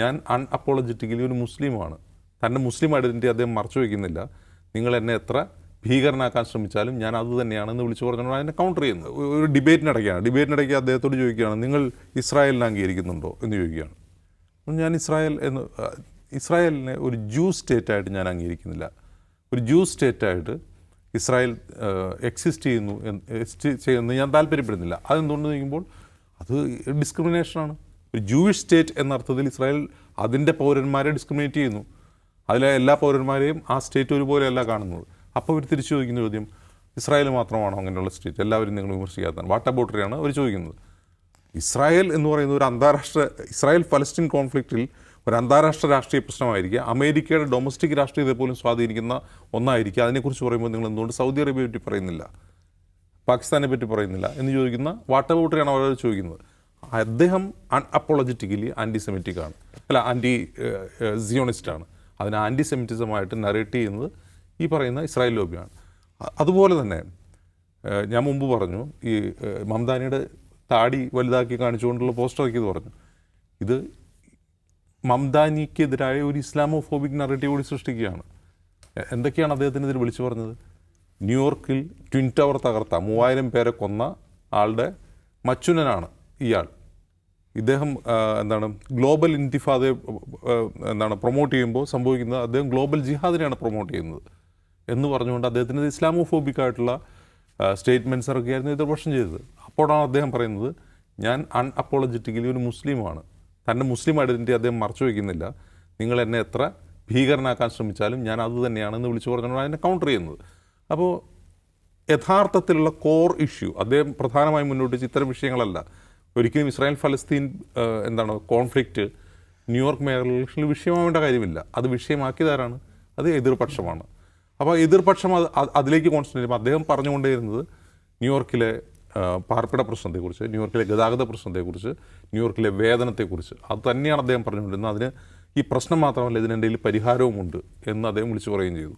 ഞാൻ അൺഅപ്പോളജറ്റിക്കലി ഒരു മുസ്ലിമാണ്. തൻ്റെ മുസ്ലിം ഐഡൻറ്റിറ്റി അദ്ദേഹം മറച്ചു വയ്ക്കുന്നില്ല. നിങ്ങൾ എന്നെ എത്ര ഭീകരനാക്കാൻ ശ്രമിച്ചാലും ഞാൻ അത് തന്നെയാണെന്ന് വിളിച്ചു പറഞ്ഞുകൊണ്ട് അതിനെ കൗണ്ടർ ചെയ്യുന്നത്. ഒരു ഡിബേറ്റിനിടയ്ക്ക് അദ്ദേഹത്തോട് ചോദിക്കുകയാണ്, നിങ്ങൾ ഇസ്രായേലിനെ അംഗീകരിക്കുന്നുണ്ടോ എന്ന് ചോദിക്കുകയാണ്. ഞാൻ ഇസ്രായേലിനെ ഒരു ജൂ സ്റ്റേറ്റായിട്ട് ഞാൻ അംഗീകരിക്കുന്നില്ല. ഒരു ജൂ സ്റ്റേറ്റായിട്ട് ഇസ്രായേൽ എക്സിസ്റ്റ് ചെയ്യുന്നു ഞാൻ താല്പര്യപ്പെടുന്നില്ല. അതെന്തുകൊണ്ട് ചോദിക്കുമ്പോൾ അത് ഡിസ്ക്രിമിനേഷനാണ്. ഒരു ജൂയിഷ് സ്റ്റേറ്റ് എന്ന അർത്ഥത്തിൽ ഇസ്രായേൽ അതിൻ്റെ പൗരന്മാരെ ഡിസ്ക്രിമിനേറ്റ് ചെയ്യുന്നു. അതിലെ എല്ലാ പൗരന്മാരെയും ആ സ്റ്റേറ്റ് ഒരുപോലെയല്ല കാണുന്നത്. അപ്പോൾ അവർ തിരിച്ചു ചോദിക്കുന്ന ചോദ്യം, ഇസ്രായേൽ മാത്രമാണോ അങ്ങനെയുള്ള സ്റ്റേറ്റ്? എല്ലാവരും നിങ്ങൾ വിമർശിക്കാത്തതാണ്. വാട്ട് അബൌട്ടറിയാണ് അവർ ചോദിക്കുന്നത്. ഇസ്രായേൽ എന്ന് പറയുന്ന ഒരു ഇസ്രായേൽ ഫലസ്തീൻ കോൺഫ്ലിക്റ്റിൽ ഒരു അന്താരാഷ്ട്ര രാഷ്ട്രീയ പ്രശ്നമായിരിക്കുക, അമേരിക്കയുടെ ഡൊമസ്റ്റിക് രാഷ്ട്രീയത്തെ പോലും സ്വാധീനിക്കുന്ന ഒന്നായിരിക്കുക. അതിനെക്കുറിച്ച് പറയുമ്പോൾ നിങ്ങൾ എന്തുകൊണ്ട് സൗദി അറേബ്യയെ പറ്റി പറയുന്നില്ല, പാകിസ്ഥാനെ പറ്റി പറയുന്നില്ല എന്ന് ചോദിക്കുന്ന വാട്ട് അബൌട്ടറിയാണ് അവർ ചോദിക്കുന്നത്. അദ്ദേഹം അൺഅപ്പോളജറ്റിക്കലി ആൻറ്റിസെമിറ്റിക്കാണ്, ആൻറ്റി സിയോണിസ്റ്റാണ്. അതിന് ആൻറ്റിസെമിറ്റിസമായിട്ട് നറേറ്റ് ചെയ്യുന്നത് ഈ പറയുന്ന ഇസ്രായേൽ ലോബിയാണ്. അതുപോലെ തന്നെ ഞാൻ മുമ്പ് പറഞ്ഞു, ഈ മംദാനിയുടെ താടി വലുതാക്കി കാണിച്ചുകൊണ്ടുള്ള പോസ്റ്റർ ഇറക്കിയത് പറഞ്ഞു, ഇത് മംദാനിക്കെതിരായ ഒരു ഇസ്ലാമോഫോബിക് നറേറ്റീവ് കൂടി സൃഷ്ടിക്കുകയാണ്. എന്തൊക്കെയാണ് അദ്ദേഹത്തിനെതിരെ വിളിച്ചു പറഞ്ഞത്? ന്യൂയോർക്കിൽ ട്വിൻ ടവർ തകർത്ത 3000 പേരെ കൊന്ന ആളുടെ മച്ചുനനാണ് ഇയാൾ. ഇദ്ദേഹം ഗ്ലോബൽ ഇന്തിഫാദയെ പ്രൊമോട്ട് ചെയ്യുമ്പോൾ സംഭവിക്കുന്നത് അദ്ദേഹം ഗ്ലോബൽ ജിഹാദിനെയാണ് പ്രൊമോട്ട് ചെയ്യുന്നത് എന്ന് പറഞ്ഞുകൊണ്ട് അദ്ദേഹത്തിന് ഇസ്ലാമോഫോബിക്കായിട്ടുള്ള സ്റ്റേറ്റ്മെൻറ്റ്സ് ഇറക്കിയായിരുന്നു എതിർപക്ഷം ചെയ്തത്. അപ്പോഴാണ് അദ്ദേഹം പറയുന്നത്, ഞാൻ അൺഅപ്പോളജറ്റിക്കലി ഒരു മുസ്ലിമാണ്. തൻ്റെ മുസ്ലിം ഐഡൻറ്റിറ്റി അദ്ദേഹം മറച്ചു വയ്ക്കുന്നില്ല. നിങ്ങൾ എന്നെ എത്ര ഭീകരനാക്കാൻ ശ്രമിച്ചാലും ഞാൻ അത് തന്നെയാണെന്ന് വിളിച്ചു പറഞ്ഞുകൊണ്ട് അതിനെ കൗണ്ടർ ചെയ്യുന്നത്. അപ്പോൾ യഥാർത്ഥത്തിലുള്ള കോർ ഇഷ്യൂ അദ്ദേഹം പ്രധാനമായി മുന്നോട്ട് വെച്ച ഇത്തരം വിഷയങ്ങളല്ല. ഒരിക്കലും ഇസ്രായേൽ ഫലസ്തീൻ കോൺഫ്ലിക്റ്റ് ന്യൂയോർക്ക് മേഖല ഇലക്ഷനിൽ വിഷയമാവേണ്ട കാര്യമില്ല. അത് വിഷയമാക്കിയതാരാണ്? അത് എതിർപക്ഷമാണ്. അപ്പോൾ എതിർപക്ഷം അതിലേക്ക് കോൺസെൻട്രേറ്റ് ചെയ്യുമ്പോൾ അദ്ദേഹം പറഞ്ഞുകൊണ്ടേയിരുന്നത് ന്യൂയോർക്കിലെ പാർപ്പിട പ്രശ്നത്തെക്കുറിച്ച്, ന്യൂയോർക്കിലെ ഗതാഗത പ്രശ്നത്തെക്കുറിച്ച്, ന്യൂയോർക്കിലെ വേതനത്തെക്കുറിച്ച് അത് തന്നെയാണ് അദ്ദേഹം പറഞ്ഞുകൊണ്ടിരുന്നത്. അതിന് ഈ പ്രശ്നം മാത്രമല്ല, ഇതിനെന്തെങ്കിലും പരിഹാരവുമുണ്ട് എന്ന് അദ്ദേഹം വിളിച്ചു പറയുകയും ചെയ്തു.